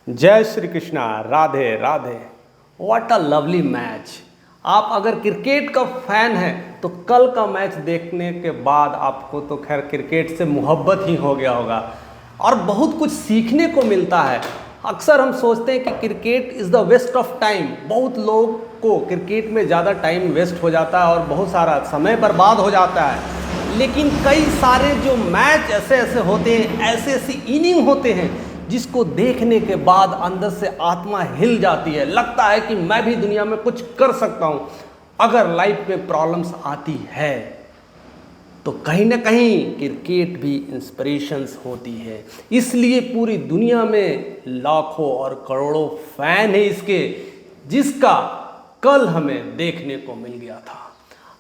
जय Shri Krishna, Radhe Radhe. What a lovely match. आप अगर क्रिकेट का फैन हैं तो कल का मैच देखने के बाद आपको तो खैर क्रिकेट से मोहब्बत ही हो गया होगा और बहुत कुछ सीखने को मिलता है। अक्सर हम सोचते हैं कि cricket is the waste of time. बहुत लोग को क्रिकेट में ज़्यादा टाइम वेस्ट हो जाता है और बहुत सारा समय बर्बाद हो जाता है, लेकिन कई सारे जो मैच ऐसे ऐसे होते हैं, ऐसे ऐसी इनिंग होते हैं जिसको देखने के बाद अंदर से आत्मा हिल जाती है। लगता है कि मैं भी दुनिया में कुछ कर सकता हूं। अगर लाइफ में प्रॉब्लम्स आती है तो कहीं ना कहीं क्रिकेट भी इंस्पिरेशंस होती है। इसलिए पूरी दुनिया में लाखों और करोड़ों फैन है इसके, जिसका कल हमें देखने को मिल गया था।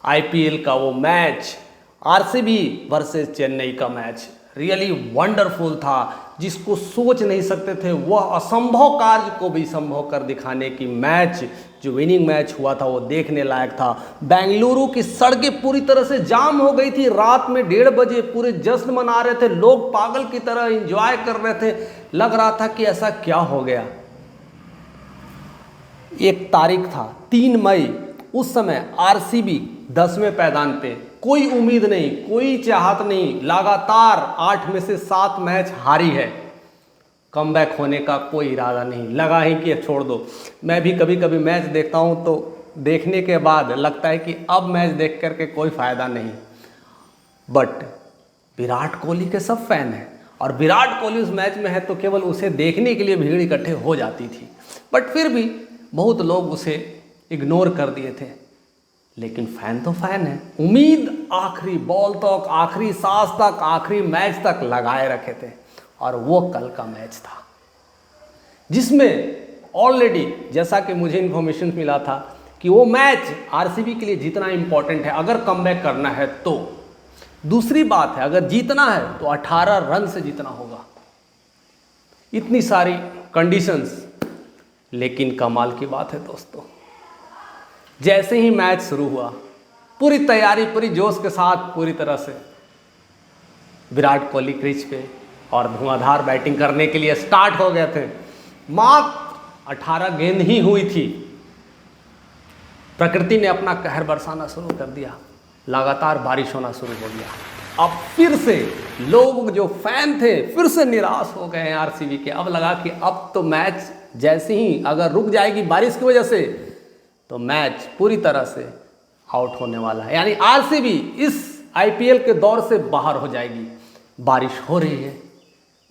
आईपीएल का वो मैच, आरसीबी वर्सेस चेन्नई का मैच रियली वंडरफुल था, जिसको सोच नहीं सकते थे। वह असंभव कार्य को भी संभव कर दिखाने की मैच, जो विनिंग मैच हुआ था, वो देखने लायक था। बेंगलुरु की सड़कें पूरी तरह से जाम हो गई थी। रात में 1:30 बजे पूरे जश्न मना रहे थे, लोग पागल की तरह एंजॉय कर रहे थे। लग रहा था कि ऐसा क्या हो गया। एक तारीख था 3 मई, उस समय आरसीबी 10वें पायदान पे, कोई उम्मीद नहीं, कोई चाहत नहीं, लगातार 8 में से 7 मैच हारी है। कमबैक होने का कोई इरादा नहीं, लगा ही कि छोड़ दो। मैं भी कभी कभी मैच देखता हूं तो देखने के बाद लगता है कि अब मैच देख करके कोई फ़ायदा नहीं। बट विराट कोहली के सब फैन हैं और विराट कोहली उस मैच में है तो केवल उसे देखने के लिए भीड़ इकट्ठे हो जाती थी। बट फिर भी बहुत लोग उसे इग्नोर कर दिए थे, लेकिन फैन तो फैन है। उम्मीद आखिरी बॉल तक, आखिरी सांस तक, आखिरी मैच तक लगाए रखे थे। और वो कल का मैच था जिसमें ऑलरेडी, जैसा कि मुझे इन्फॉर्मेशन मिला था कि वो मैच आरसीबी के लिए जीतना इंपॉर्टेंट है अगर कमबैक करना है तो। दूसरी बात है, अगर जीतना है तो 18 रन से जीतना होगा। इतनी सारी कंडीशंस, लेकिन कमाल की बात है दोस्तों, जैसे ही मैच शुरू हुआ, पूरी तैयारी, पूरी जोश के साथ पूरी तरह से विराट कोहली क्रीज पे और धुआंधार बैटिंग करने के लिए स्टार्ट हो गए थे। मात्र 18 गेंद ही हुई थी, प्रकृति ने अपना कहर बरसाना शुरू कर दिया। लगातार बारिश होना शुरू हो गया। अब फिर से लोग जो फैन थे फिर से निराश हो गए हैं आरसीबी के। अब लगा कि अब तो मैच जैसे ही अगर रुक जाएगी बारिश की वजह से तो मैच पूरी तरह से आउट होने वाला है, यानी आरसीबी इस आईपीएल के दौर से बाहर हो जाएगी। बारिश हो रही है,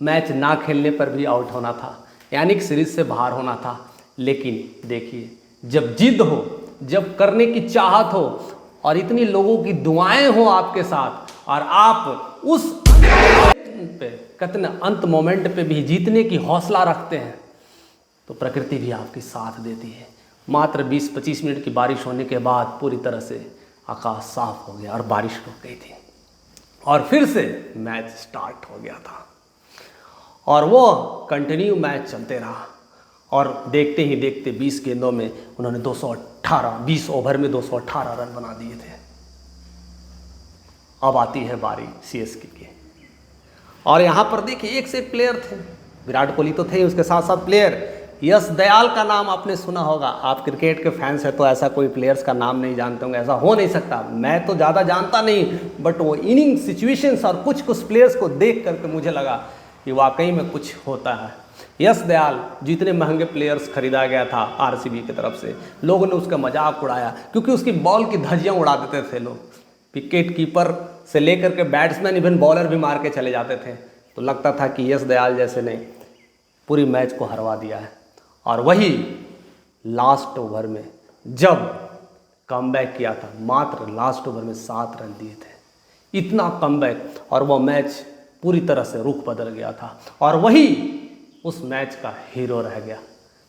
मैच ना खेलने पर भी आउट होना था, यानी कि सीरीज से बाहर होना था। लेकिन देखिए, जब जिद हो, जब करने की चाहत हो और इतनी लोगों की दुआएं हो आपके साथ, और आप उस पे कहते ना अंत मोमेंट पे भी जीतने की हौसला रखते हैं, तो प्रकृति भी आपकी साथ देती है। मात्र 20-25 मिनट की बारिश होने के बाद पूरी तरह से आकाश साफ हो गया और बारिश रुक गई थी और फिर से मैच स्टार्ट हो गया था। और वो कंटिन्यू मैच चलते रहा और देखते ही देखते 20 गेंदों में उन्होंने 20 ओवर में 218 रन बना दिए थे। अब आती है बारी सीएसके की, और यहाँ पर देखिए एक से एक प्लेयर थे। विराट कोहली तो थे, उसके साथ साथ प्लेयर यश दयाल का नाम आपने सुना होगा। आप क्रिकेट के फैंस हैं तो ऐसा कोई प्लेयर्स का नाम नहीं जानते होंगे, ऐसा हो नहीं सकता। मैं तो ज़्यादा जानता नहीं, बट वो इनिंग सिचुएशंस और कुछ प्लेयर्स को देख करके मुझे लगा कि वाकई में कुछ होता है। यश दयाल जितने महंगे प्लेयर्स खरीदा गया था आरसीबी की तरफ से, लोगों ने उसका मजाक उड़ाया क्योंकि उसकी बॉल की धज्जियाँ उड़ा देते थे लोग। विकेट कीपर से लेकर के बैट्समैन, इवन बॉलर भी मार के चले जाते थे। तो लगता था कि यश दयाल जैसे ने पूरी मैच को हरवा दिया है। और वही लास्ट ओवर में जब कमबैक किया था, मात्र लास्ट ओवर में 7 रन दिए थे। इतना कमबैक, और वो मैच पूरी तरह से रुख बदल गया था और वही उस मैच का हीरो रह गया।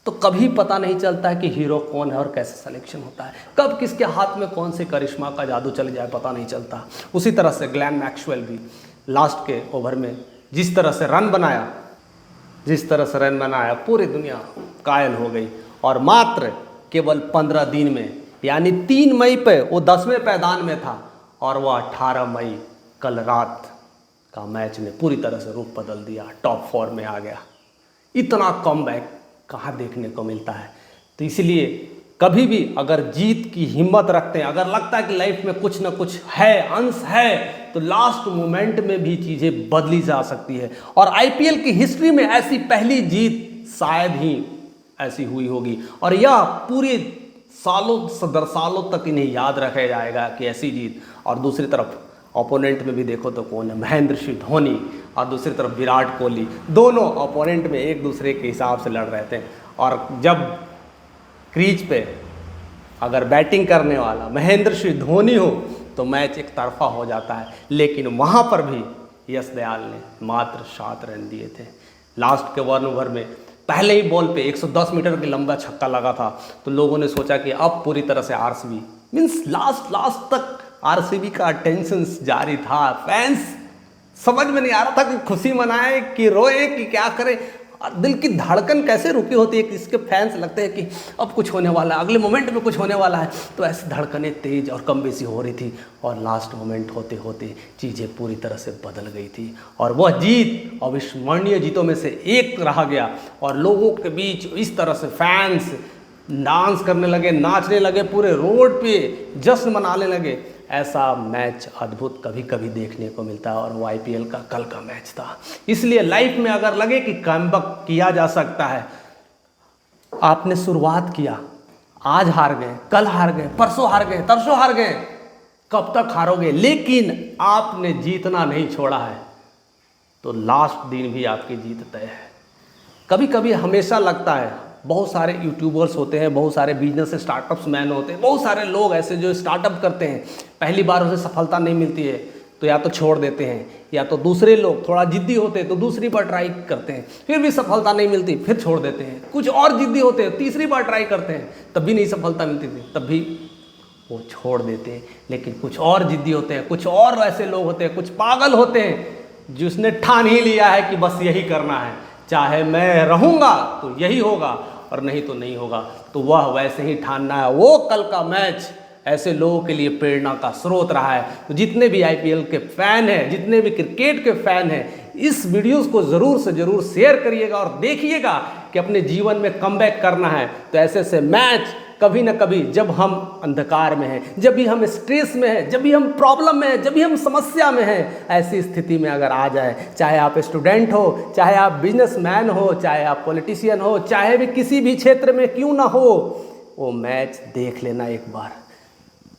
तो कभी पता नहीं चलता है कि हीरो कौन है और कैसे सिलेक्शन होता है, कब किसके हाथ में कौन से करिश्मा का जादू चल जाए पता नहीं चलता। उसी तरह से ग्लेन मैक्सवेल भी लास्ट के ओवर में जिस तरह से रन बनाया, पूरी दुनिया कायल हो गई। और मात्र केवल 15 दिन में, यानी 3 मई पे वो 10वें पायदान में था और वह 18 मई कल रात का मैच ने पूरी तरह से रूप बदल दिया, टॉप 4 में आ गया। इतना कमबैक कहाँ देखने को मिलता है। तो इसलिए कभी भी अगर जीत की हिम्मत रखते हैं, अगर लगता है कि लाइफ में कुछ ना कुछ है, अंश है, तो लास्ट मोमेंट में भी चीज़ें बदली जा सकती है। और आईपीएल की हिस्ट्री में ऐसी पहली जीत शायद ही ऐसी हुई होगी, और यह पूरे सालों सदर सालों तक इन्हें याद रखा जाएगा कि ऐसी जीत। और दूसरी तरफ ओपोनेंट में भी देखो तो कौन है, महेंद्र सिंह धोनी, और दूसरी तरफ विराट कोहली। दोनों ओपोनेंट में एक दूसरे के हिसाब से लड़ रहे थे, और जब क्रीज पे अगर बैटिंग करने वाला महेंद्र सिंह धोनी हो तो मैच एक तरफा हो जाता है। लेकिन वहाँ पर भी यश दयाल ने मात्र 7 रन दिए थे। लास्ट के 1 ओवर में पहले ही बॉल पे 110 मीटर की लंबा छक्का लगा था, तो लोगों ने सोचा कि अब पूरी तरह से आरसीबी मीन्स लास्ट तक आरसीबी का टेंशन जारी था। फैंस समझ में नहीं आ रहा था कि खुशी मनाए कि रोए कि क्या करें। दिल की धड़कन कैसे रुकी होती है कि इसके फैंस लगते हैं कि अब कुछ होने वाला है, अगले मोमेंट में कुछ होने वाला है। तो ऐसी धड़कनें तेज और कम बेसी हो रही थी, और लास्ट मोमेंट होते होते चीज़ें पूरी तरह से बदल गई थी, और वह जीत अविस्मरणीय जीतों में से एक रहा गया। और लोगों के बीच इस तरह से फैंस डांस करने लगे, नाचने लगे, पूरे रोड पे जश्न मनाने लगे। ऐसा मैच अद्भुत कभी कभी देखने को मिलता है, और वो आईपीएल का कल का मैच था। इसलिए लाइफ में अगर लगे कि कमबैक किया जा सकता है, आपने शुरुआत किया, आज हार गए, कल हार गए, परसों हार गए, तरसों हार गए, कब तक हारोगे? लेकिन आपने जीतना नहीं छोड़ा है, तो लास्ट दिन भी आपकी जीत तय है। कभी कभी हमेशा लगता है, बहुत सारे यूट्यूबर्स होते हैं, बहुत सारे बिजनेस स्टार्टअप्स मैन होते हैं, बहुत सारे लोग ऐसे जो स्टार्टअप करते हैं, पहली बार उसे सफलता नहीं मिलती है तो या तो छोड़ देते हैं, या तो दूसरे लोग थोड़ा जिद्दी होते हैं तो दूसरी बार ट्राई करते हैं, फिर भी सफलता नहीं मिलती, फिर छोड़ देते हैं। कुछ और जिद्दी होते हैं, तीसरी बार ट्राई करते हैं, तब भी नहीं सफलता मिलती थी, तब भी वो छोड़ देते हैं। लेकिन कुछ और जिद्दी होते हैं, कुछ और ऐसे लोग होते हैं, कुछ पागल होते हैं जिसने ठान ही लिया है कि बस यही करना है, चाहे मैं रहूँगा तो यही होगा और नहीं तो नहीं होगा। तो वह वैसे ही ठानना है। वो कल का मैच ऐसे लोगों के लिए प्रेरणा का स्रोत रहा है। तो जितने भी आईपीएल के फ़ैन हैं, जितने भी क्रिकेट के फ़ैन हैं, इस वीडियोस को ज़रूर से ज़रूर शेयर करिएगा और देखिएगा कि अपने जीवन में कमबैक करना है तो ऐसे ऐसे मैच कभी ना कभी, जब हम अंधकार में हैं, जब भी हम स्ट्रेस में हैं, जब भी हम प्रॉब्लम में हैं, जब भी हम समस्या में हैं, ऐसी स्थिति में अगर आ जाए, चाहे आप स्टूडेंट हो, चाहे आप बिजनेसमैन हो, चाहे आप पॉलिटिशियन हो, चाहे भी किसी भी क्षेत्र में क्यों ना हो, वो मैच देख लेना एक बार,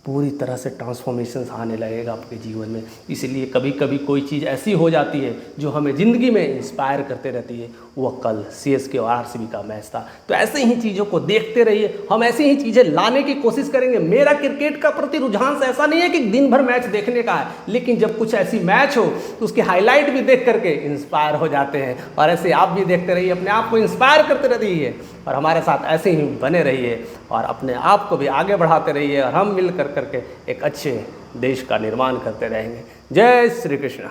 पूरी तरह से ट्रांसफॉर्मेशन आने लगेगा आपके जीवन में। इसलिए कभी कभी कोई चीज़ ऐसी हो जाती है जो हमें ज़िंदगी में इंस्पायर करते रहती है। वह कल सीएसके और आरसीबी का मैच था। तो ऐसे ही चीज़ों को देखते रहिए, हम ऐसी ही चीज़ें लाने की कोशिश करेंगे। मेरा क्रिकेट का प्रति रुझान ऐसा नहीं है कि दिन भर मैच देखने का है, लेकिन जब कुछ ऐसी मैच हो तो उसके हाईलाइट भी देख करके इंस्पायर हो जाते हैं। और ऐसे आप भी देखते रहिए, अपने आप को इंस्पायर करते रहिए और हमारे साथ ऐसे ही बने रहिए और अपने आप को भी आगे बढ़ाते रहिए, और हम मिल कर करके एक अच्छे देश का निर्माण करते रहेंगे। जय श्री कृष्ण।